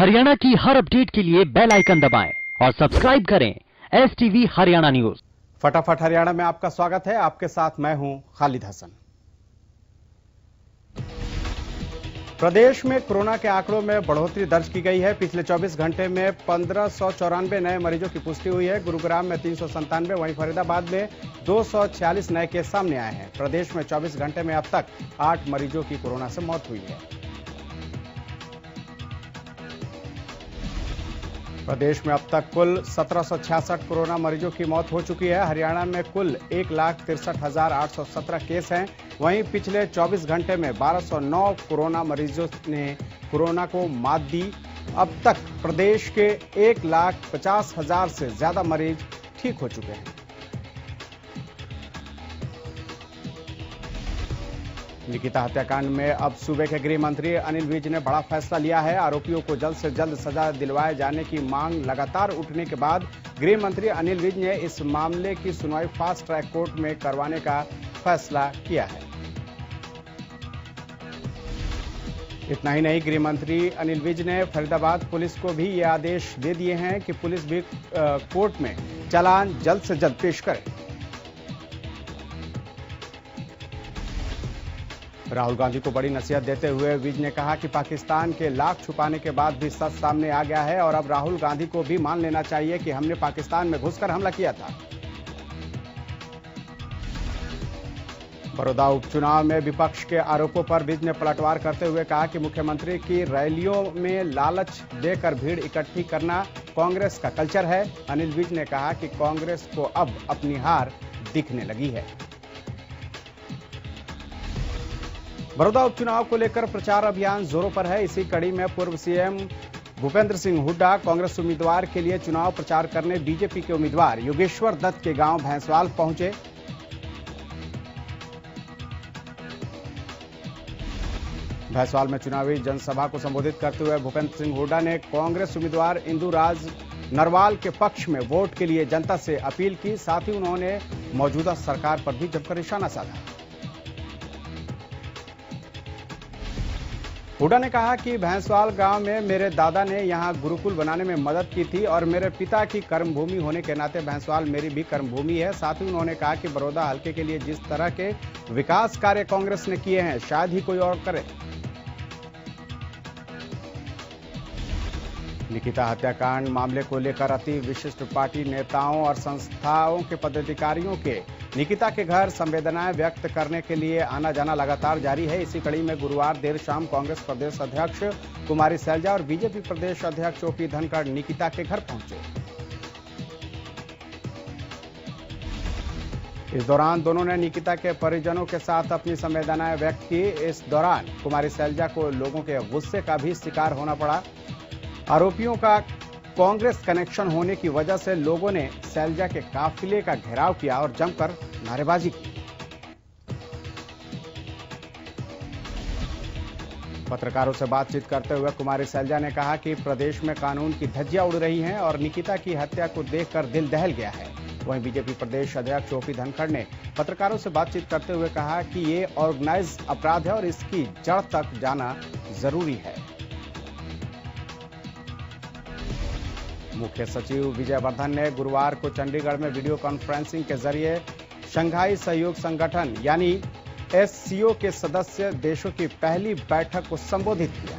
हरियाणा की हर अपडेट के लिए बेल आइकन दबाएं और सब्सक्राइब करें STV हरियाणा न्यूज। फटाफट हरियाणा में आपका स्वागत है। आपके साथ मैं हूं खालिद हसन। प्रदेश में कोरोना के आंकड़ों में बढ़ोतरी दर्ज की गई है। पिछले 24 घंटे में 1594 नए मरीजों की पुष्टि हुई है। गुरुग्राम में 397, वहीं फरीदाबाद में 246 नए केस सामने आए हैं। प्रदेश में 24 घंटे में अब तक 8 मरीजों की कोरोना से मौत हुई है। प्रदेश में अब तक कुल 1766 कोरोना मरीजों की मौत हो चुकी है। हरियाणा में कुल 1,63,817 केस हैं। वहीं पिछले 24 घंटे में 1209 कोरोना मरीजों ने कोरोना को मात दी। अब तक प्रदेश के 1,50,000 से ज्यादा मरीज ठीक हो चुके हैं। निकिता हत्याकांड में अब सूबे के गृह मंत्री अनिल विज ने बड़ा फैसला लिया है। आरोपियों को जल्द से जल्द सजा दिलवाए जाने की मांग लगातार उठने के बाद गृह मंत्री अनिल विज ने इस मामले की सुनवाई फास्ट ट्रैक कोर्ट में करवाने का फैसला किया है। इतना ही नहीं, गृह मंत्री अनिल विज ने फरीदाबाद पुलिस को भी ये आदेश दे दिए हैं कि पुलिस भी कोर्ट में चालान जल्द से जल्द पेश करे। राहुल गांधी को बड़ी नसीहत देते हुए विज ने कहा कि पाकिस्तान के लाख छुपाने के बाद भी सच सामने आ गया है और अब राहुल गांधी को भी मान लेना चाहिए कि हमने पाकिस्तान में घुसकर हमला किया था। बड़ौदा उपचुनाव में विपक्ष के आरोपों पर विज ने पलटवार करते हुए कहा कि मुख्यमंत्री की रैलियों में लालच देकर भीड़ इकट्ठी करना कांग्रेस का कल्चर है। अनिल विज ने कहा कि कांग्रेस को अब अपनी हार दिखने लगी है। बड़ौदा उपचुनाव को लेकर प्रचार अभियान जोरों पर है। इसी कड़ी में पूर्व सीएम भूपेंद्र सिंह हुड्डा कांग्रेस उम्मीदवार के लिए चुनाव प्रचार करने बीजेपी के उम्मीदवार योगेश्वर दत्त के गांव भैंसवाल पहुंचे। भैंसवाल में चुनावी जनसभा को संबोधित करते हुए भूपेंद्र सिंह हुड्डा ने कांग्रेस उम्मीदवार इंदुराज नरवाल के पक्ष में वोट के लिए जनता से अपील की। साथ ही उन्होंने मौजूदा सरकार पर भी जमकर निशाना साधा। हुड्डा ने कहा कि भैंसवाल गांव में मेरे दादा ने यहां गुरुकुल बनाने में मदद की थी और मेरे पिता की कर्मभूमि होने के नाते भैंसवाल मेरी भी कर्मभूमि है। साथ ही उन्होंने कहा कि बड़ौदा हल्के के लिए जिस तरह के विकास कार्य कांग्रेस ने किए हैं शायद ही कोई और करे। निकिता हत्याकांड मामले को लेकर अति विशिष्ट पार्टी नेताओं और संस्थाओं के पदाधिकारियों के निकिता के घर संवेदनाएं व्यक्त करने के लिए आना जाना लगातार जारी है। इसी कड़ी में गुरुवार देर शाम कांग्रेस प्रदेश अध्यक्ष कुमारी सैलजा और बीजेपी प्रदेश अध्यक्ष ओपी धनखड़ निकिता के घर पहुंचे। इस दौरान दोनों ने निकिता के परिजनों के साथ अपनी संवेदनाएं व्यक्त की। इस दौरान कुमारी सैलजा को लोगों के गुस्से का भी शिकार होना पड़ा। आरोपियों का कांग्रेस कनेक्शन होने की वजह से लोगों ने सैलजा के काफिले का घेराव किया और जमकर नारेबाजी की। पत्रकारों से बातचीत करते हुए कुमारी सैलजा ने कहा कि प्रदेश में कानून की धज्जियां उड़ रही हैं और निकिता की हत्या को देखकर दिल दहल गया है। वहीं बीजेपी प्रदेश अध्यक्ष ओपी धनखड़ ने पत्रकारों से बातचीत करते हुए कहा कि ये ऑर्गेनाइज अपराध है और इसकी जड़ तक जाना जरूरी है। मुख्य सचिव विजय वर्धन ने गुरुवार को चंडीगढ़ में वीडियो कॉन्फ्रेंसिंग के जरिए शंघाई सहयोग संगठन यानी SCO के सदस्य देशों की पहली बैठक को संबोधित किया।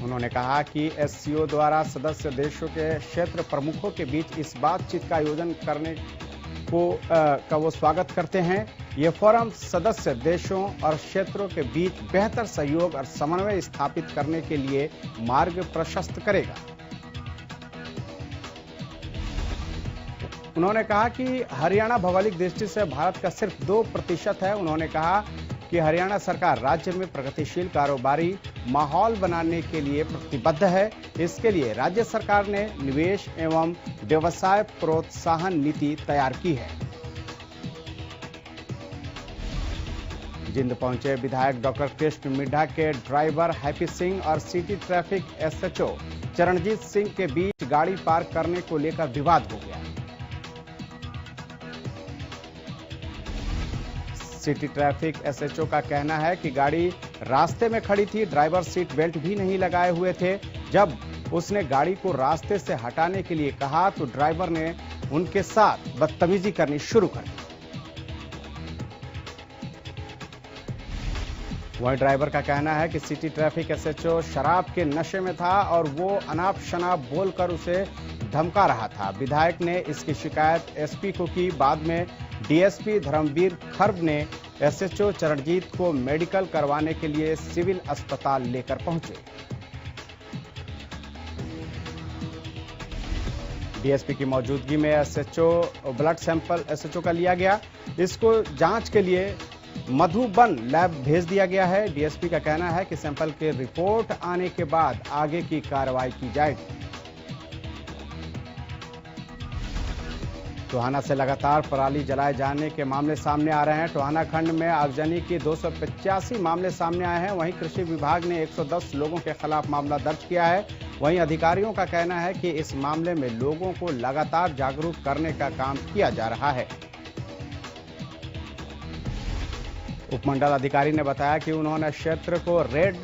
उन्होंने कहा कि SCO द्वारा सदस्य देशों के क्षेत्र प्रमुखों के बीच इस बातचीत का आयोजन करने का वो स्वागत करते हैं। ये फोरम सदस्य देशों और क्षेत्रों के बीच बेहतर सहयोग और समन्वय स्थापित करने के लिए मार्ग प्रशस्त करेगा। उन्होंने कहा कि हरियाणा भौगोलिक दृष्टि से भारत का सिर्फ 2% है। उन्होंने कहा कि हरियाणा सरकार राज्य में प्रगतिशील कारोबारी माहौल बनाने के लिए प्रतिबद्ध है। इसके लिए राज्य सरकार ने निवेश एवं व्यवसाय प्रोत्साहन नीति तैयार की है। जिंद पहुंचे विधायक डॉक्टर कृष्ण मिड्ढा के ड्राइवर हैप्पी सिंह और city traffic SHO Charanjit Singh के बीच गाड़ी पार्क करने को लेकर विवाद हो गया। सिटी ट्रैफिक एसएचओ का कहना है कि गाड़ी रास्ते में खड़ी थी, ड्राइवर सीट बेल्ट भी नहीं लगाए हुए थे। जब उसने गाड़ी को रास्ते से हटाने के लिए कहा तो ड्राइवर ने उनके साथ बदतमीजी करनी शुरू कर दी। वहीं ड्राइवर का कहना है कि सिटी ट्रैफिक एसएचओ शराब के नशे में था और वो अनाप शनाप बोलकर उसे धमका रहा था। विधायक ने इसकी शिकायत एसपी को की। बाद में डीएसपी धर्मवीर खर्ब ने एसएचओ चरणजीत को मेडिकल करवाने के लिए सिविल अस्पताल लेकर पहुंचे। डीएसपी की मौजूदगी में एसएचओ ब्लड सैंपल एसएचओ का लिया गया। इसको जांच के लिए मधुबन लैब भेज दिया गया है। डीएसपी का कहना है कि सैंपल के रिपोर्ट आने के बाद आगे की कार्रवाई की जाएगी। टोहाना से लगातार पराली जलाए जाने के मामले सामने आ रहे हैं। टोहाना खंड में आगजनी की 285 मामले सामने आए हैं। वहीं कृषि विभाग ने 110 लोगों के खिलाफ मामला दर्ज किया है। वहीं अधिकारियों का कहना है कि इस मामले में लोगों को लगातार जागरूक करने का काम किया जा रहा है। उपमंडल अधिकारी ने बताया कि उन्होंने क्षेत्र को रेड,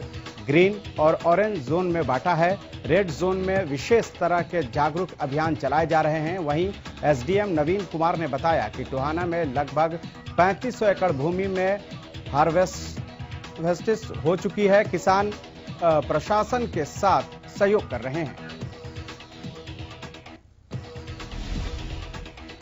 ग्रीन और ऑरेंज जोन में बांटा है। रेड जोन में विशेष तरह के जागरूक अभियान चलाए जा रहे हैं। वहीं एसडीएम नवीन कुमार ने बताया कि टोहाना में लगभग 3500 एकड़ भूमि में हार्वेस्ट हो चुकी है। किसान प्रशासन के साथ सहयोग कर रहे हैं।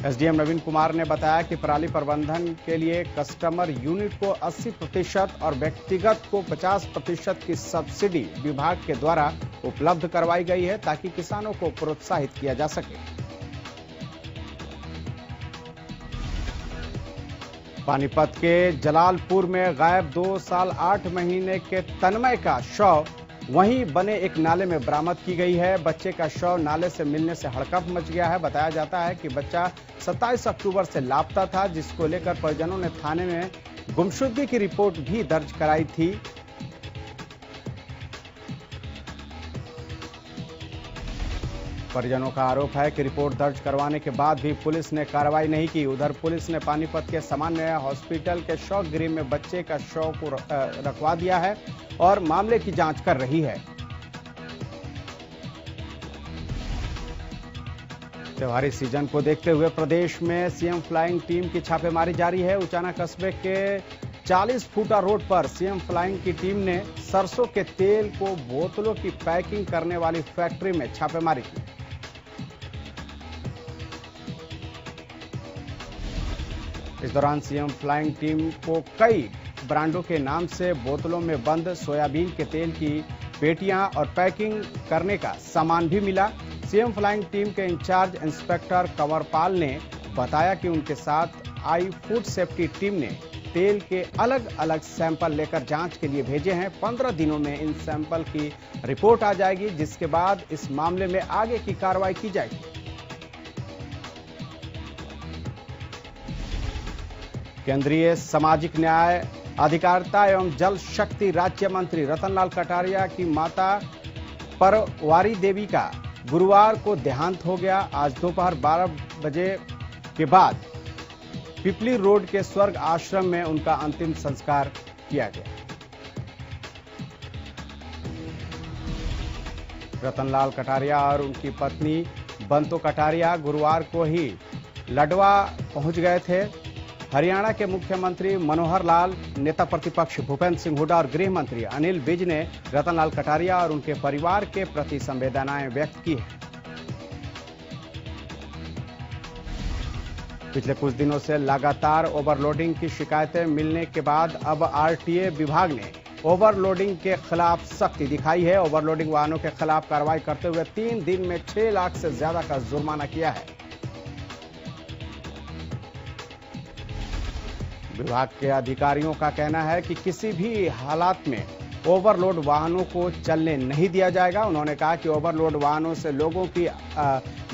एसडीएम नवीन कुमार ने बताया कि पराली प्रबंधन के लिए कस्टमर यूनिट को 80% और व्यक्तिगत को 50% की सब्सिडी विभाग के द्वारा उपलब्ध करवाई गई है ताकि किसानों को प्रोत्साहित किया जा सके। पानीपत के जलालपुर में गायब 2 साल 8 महीने के तन्मय का शव वहीं बने एक नाले में बरामद की गई है। बच्चे का शव नाले से मिलने से हड़कंप मच गया है। बताया जाता है कि बच्चा 27 अक्टूबर से लापता था, जिसको लेकर परिजनों ने थाने में गुमशुदगी की रिपोर्ट भी दर्ज कराई थी। परिजनों का आरोप है कि रिपोर्ट दर्ज करवाने के बाद भी पुलिस ने कार्रवाई नहीं की। उधर पुलिस ने पानीपत के सामान्य हॉस्पिटल के शव गृह में बच्चे का शव को रखवा दिया है और मामले की जांच कर रही है। त्योहारी सीजन को देखते हुए प्रदेश में सीएम फ्लाइंग टीम की छापेमारी जारी है। उचाना कस्बे के 40 फुटा रोड पर सीएम फ्लाइंग की टीम ने सरसों के तेल को बोतलों की पैकिंग करने वाली फैक्ट्री में छापेमारी की। इस दौरान सीएम फ्लाइंग टीम को कई ब्रांडों के नाम से बोतलों में बंद सोयाबीन के तेल की पेटियां और पैकिंग करने का सामान भी मिला। सीएम फ्लाइंग टीम के इंचार्ज इंस्पेक्टर कंवरपाल ने बताया कि उनके साथ आई फूड सेफ्टी टीम ने तेल के अलग अलग सैंपल लेकर जांच के लिए भेजे हैं। 15 दिनों में इन सैंपल की रिपोर्ट आ जाएगी, जिसके बाद इस मामले में आगे की कार्रवाई की जाएगी। केंद्रीय सामाजिक न्याय, अधिकारिता एवं जल शक्ति राज्य मंत्री रतनलाल कटारिया की माता परवारी देवी का गुरुवार को देहांत हो गया। आज दोपहर 12 बजे के बाद पिपली रोड के स्वर्ग आश्रम में उनका अंतिम संस्कार किया गया। रतनलाल कटारिया और उनकी पत्नी बंतो कटारिया गुरुवार को ही लडवा पहुंच गए थे। हरियाणा के मुख्यमंत्री मनोहर लाल, नेता प्रतिपक्ष भूपेंद्र सिंह हुड्डा और गृह मंत्री अनिल विज ने रतनलाल कटारिया और उनके परिवार के प्रति संवेदनाएं व्यक्त की है। पिछले कुछ दिनों से लगातार ओवरलोडिंग की शिकायतें मिलने के बाद अब आरटीए विभाग ने ओवरलोडिंग के खिलाफ सख्ती दिखाई है। ओवरलोडिंग वाहनों के खिलाफ कार्रवाई करते हुए 3 दिन में 6 लाख से ज्यादा का जुर्माना किया है। विभाग के अधिकारियों का कहना है कि किसी भी हालात में ओवरलोड वाहनों को चलने नहीं दिया जाएगा। उन्होंने कहा कि ओवरलोड वाहनों से लोगों की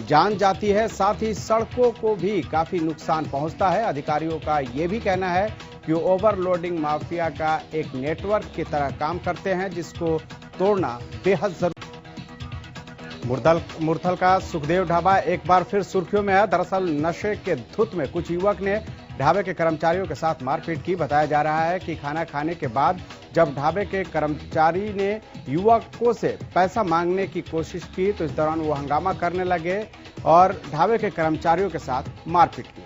जान जाती है, साथ ही सड़कों को भी काफी नुकसान पहुंचता है। अधिकारियों का यह भी कहना है कि ओवरलोडिंग माफिया का एक नेटवर्क की तरह काम करते हैं, जिसको तोड़ना बेहद जरूरी। मुरथल का सुखदेव ढाबा एक बार फिर सुर्खियों में है। दरअसल नशे के धुत में कुछ युवक ने ढाबे के कर्मचारियों के साथ मारपीट की। बताया जा रहा है कि खाना खाने के बाद जब ढाबे के कर्मचारी ने युवकों से पैसा मांगने की कोशिश की तो इस दौरान वो हंगामा करने लगे और ढाबे के कर्मचारियों के साथ मारपीट की।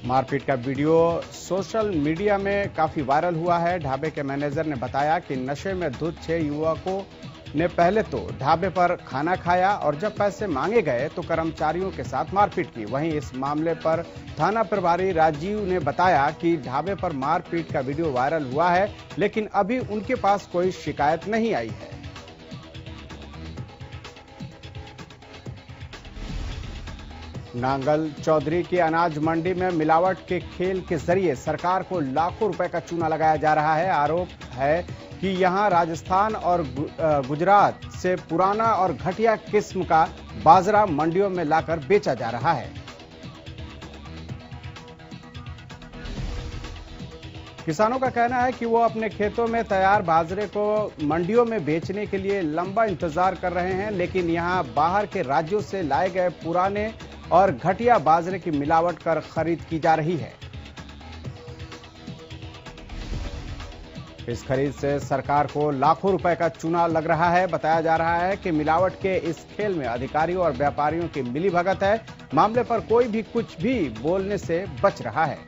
मारपीट का वीडियो सोशल मीडिया में काफी वायरल हुआ है। ढाबे के मैनेजर ने बताया कि नशे में धुत 6 युवकों ने पहले तो ढाबे पर खाना खाया और जब पैसे मांगे गए तो कर्मचारियों के साथ मारपीट की। वहीं इस मामले पर थाना प्रभारी राजीव ने बताया कि ढाबे पर मारपीट का वीडियो वायरल हुआ है, लेकिन अभी उनके पास कोई शिकायत नहीं आई है। नांगल चौधरी की अनाज मंडी में मिलावट के खेल के जरिए सरकार को लाखों रुपए का चूना लगाया जा रहा है। आरोप है कि यहां राजस्थान और गुजरात से पुराना और घटिया किस्म का बाजरा मंडियों में लाकर बेचा जा रहा है। किसानों का कहना है कि वो अपने खेतों में तैयार बाजरे को मंडियों में बेचने के लिए लंबा इंतजार कर रहे हैं, लेकिन यहां बाहर के राज्यों से लाए गए पुराने और घटिया बाजरे की मिलावट कर खरीद की जा रही है। इस खरीद से सरकार को लाखों रुपए का चूना लग रहा है। बताया जा रहा है कि मिलावट के इस खेल में अधिकारियों और व्यापारियों की मिलीभगत है। मामले पर कोई भी कुछ भी बोलने से बच रहा है।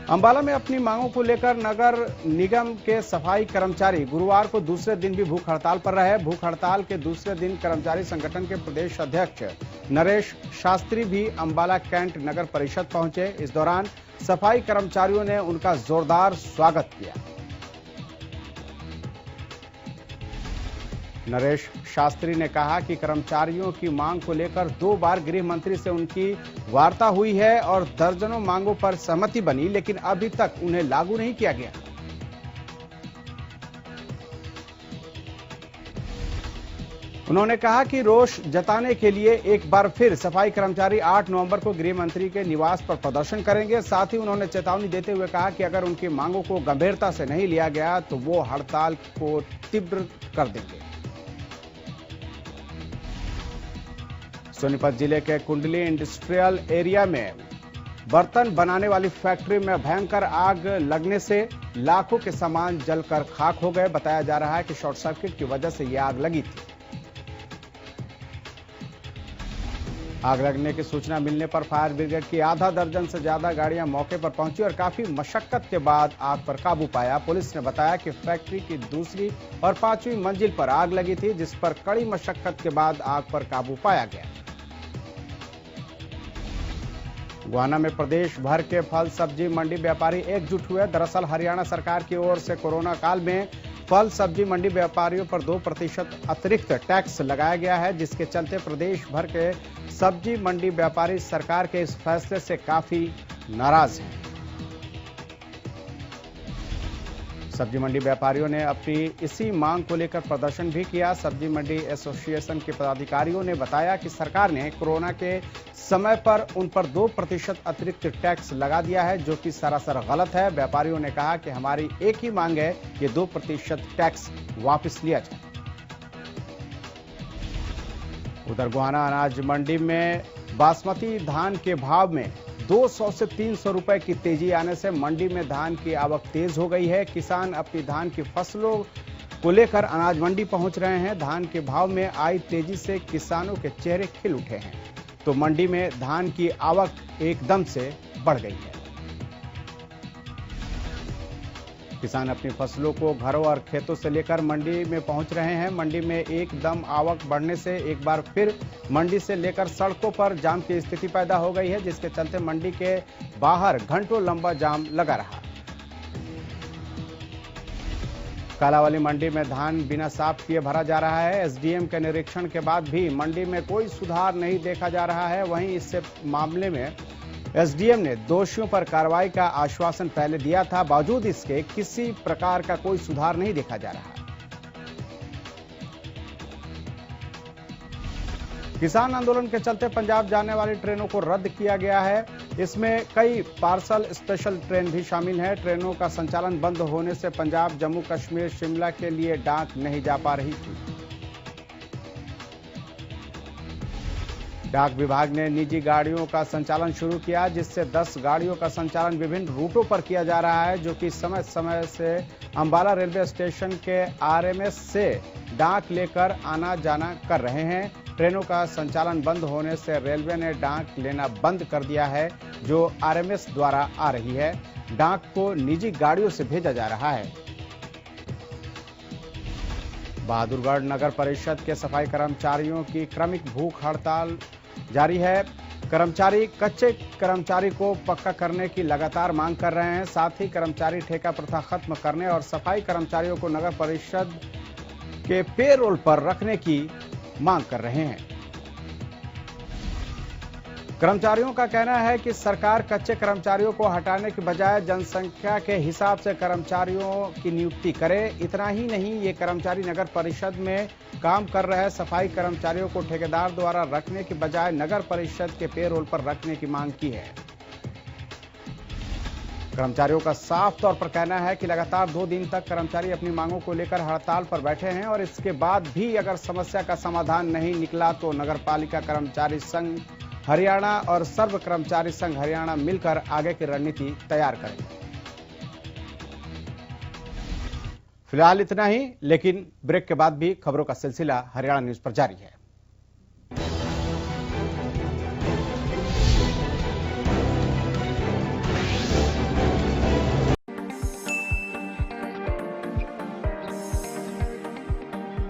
अंबाला में अपनी मांगों को लेकर नगर निगम के सफाई कर्मचारी गुरुवार को दूसरे दिन भी भूख हड़ताल पर रहे। भूख हड़ताल के दूसरे दिन कर्मचारी संगठन के प्रदेश अध्यक्ष नरेश शास्त्री भी अंबाला कैंट नगर परिषद पहुंचे। इस दौरान सफाई कर्मचारियों ने उनका जोरदार स्वागत किया। नरेश शास्त्री ने कहा कि कर्मचारियों की मांग को लेकर 2 बार गृह मंत्री से उनकी वार्ता हुई है और दर्जनों मांगों पर सहमति बनी, लेकिन अभी तक उन्हें लागू नहीं किया गया। उन्होंने कहा कि रोष जताने के लिए एक बार फिर सफाई कर्मचारी 8 नवंबर को गृह मंत्री के निवास पर प्रदर्शन करेंगे। साथ ही उन्होंने चेतावनी देते हुए कहा कि अगर उनकी मांगों को गंभीरता से नहीं लिया गया तो वो हड़ताल को तीव्र कर देंगे। सोनीपत जिले के कुंडली इंडस्ट्रियल एरिया में बर्तन बनाने वाली फैक्ट्री में भयंकर आग लगने से लाखों के सामान जलकर खाक हो गए। बताया जा रहा है कि शॉर्ट सर्किट की वजह से यह आग लगी थी। आग लगने की सूचना मिलने पर फायर ब्रिगेड की आधा दर्जन से ज्यादा गाड़ियां मौके पर पहुंची और काफी मशक्कत के बाद आग पर काबू पाया। पुलिस ने बताया कि फैक्ट्री की दूसरी और 5वीं मंजिल पर आग लगी थी, जिस पर कड़ी मशक्कत के बाद आग पर काबू पाया गया। गोहाना में प्रदेश भर के फल सब्जी मंडी व्यापारी एकजुट हुए। दरअसल हरियाणा सरकार की ओर से कोरोना काल में फल सब्जी मंडी व्यापारियों पर 2% अतिरिक्त टैक्स लगाया गया है, जिसके चलते प्रदेश भर के सब्जी मंडी व्यापारी सरकार के इस फैसले से काफी नाराज हैं। सब्जी मंडी व्यापारियों ने अपनी इसी मांग को लेकर प्रदर्शन भी किया। सब्जी मंडी एसोसिएशन के पदाधिकारियों ने बताया कि सरकार ने कोरोना के समय पर उन पर 2% अतिरिक्त टैक्स लगा दिया है, जो कि सरासर गलत है। व्यापारियों ने कहा कि हमारी एक ही मांग है कि 2% टैक्स वापस लिया जाए। उधर गोहाना अनाज मंडी में बासमती धान के भाव में 200 से 300 रुपए की तेजी आने से मंडी में धान की आवक तेज हो गई है। किसान अपनी धान की फसलों को लेकर अनाज मंडी पहुंच रहे हैं। धान के भाव में आई तेजी से किसानों के चेहरे खिल उठे हैं, तो मंडी में धान की आवक एकदम से बढ़ गई है। किसान अपनी फसलों को घरों और खेतों से लेकर मंडी में पहुंच रहे हैं। मंडी में एकदम आवक बढ़ने से एक बार फिर मंडी से लेकर सड़कों पर जाम की स्थिति पैदा हो गई है, जिसके चलते मंडी के बाहर घंटों लंबा जाम लगा रहा। कालावाली मंडी में धान बिना साफ किए भरा जा रहा है। एसडीएम के निरीक्षण के बाद भी मंडी में कोई सुधार नहीं देखा जा रहा है। वहीं इससे मामले में एसडीएम ने दोषियों पर कार्रवाई का आश्वासन पहले दिया था, बावजूद इसके किसी प्रकार का कोई सुधार नहीं देखा जा रहा। किसान आंदोलन के चलते पंजाब जाने वाली ट्रेनों को रद्द किया गया है। इसमें कई पार्सल स्पेशल ट्रेन भी शामिल हैं। ट्रेनों का संचालन बंद होने से पंजाब, जम्मू कश्मीर, शिमला के लिए डाक नहीं जा पा रही थी। डाक विभाग ने निजी गाड़ियों का संचालन शुरू किया, जिससे 10 गाड़ियों का संचालन विभिन्न रूटों पर किया जा रहा है, जो कि समय समय से अंबाला रेलवे स्टेशन के आरएमएस से डाक लेकर आना जाना कर रहे हैं। ट्रेनों का संचालन बंद होने से रेलवे ने डाक लेना बंद कर दिया है, जो आरएमएस द्वारा आ रही है। डाक को निजी गाड़ियों से भेजा जा रहा है। बहादुरगढ़ नगर परिषद के सफाई कर्मचारियों की क्रमिक भूख हड़ताल जारी है। कर्मचारी कच्चे कर्मचारी को पक्का करने की लगातार मांग कर रहे हैं। साथ ही कर्मचारी ठेका प्रथा खत्म करने और सफाई कर्मचारियों को नगर परिषद के पेरोल पर रखने की मांग कर रहे हैं। कर्मचारियों का कहना है कि सरकार कच्चे कर्मचारियों को हटाने के बजाय जनसंख्या के हिसाब से कर्मचारियों की नियुक्ति करे। इतना ही नहीं, ये कर्मचारी नगर परिषद में काम कर रहे सफाई कर्मचारियों को ठेकेदार द्वारा रखने के बजाय नगर परिषद के पेरोल पर रखने की मांग की है। कर्मचारियों का साफ तौर पर कहना है कि लगातार 2 दिन तक कर्मचारी अपनी मांगों को लेकर हड़ताल पर बैठे हैं और इसके बाद भी अगर समस्या का समाधान नहीं निकला तो नगरपालिका कर्मचारी संघ हरियाणा और सर्व कर्मचारी संघ हरियाणा मिलकर आगे की रणनीति तैयार करेंगे। फिलहाल इतना ही, लेकिन ब्रेक के बाद भी खबरों का सिलसिला हरियाणा न्यूज पर जारी है।